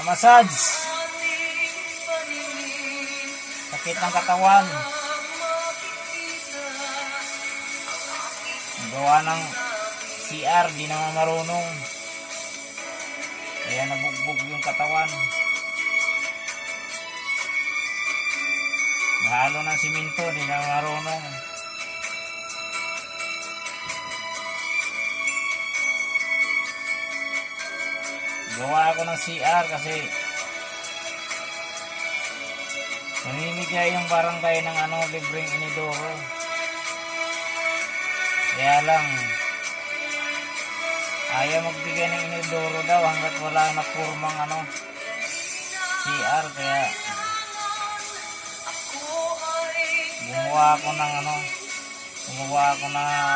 massage. Sakit ng katawan. Gawa ng CR, di naman marunong. Kaya nabugbog yung katawan. Mahalo ng simento, di naman marunong. Gawa ako ng CR kasi namimigay yung barangay ng libreng inidoro. Kaya lang ayaw magbigay ng inidoro daw hanggat wala na purmang CR. Kaya gumawa ako ng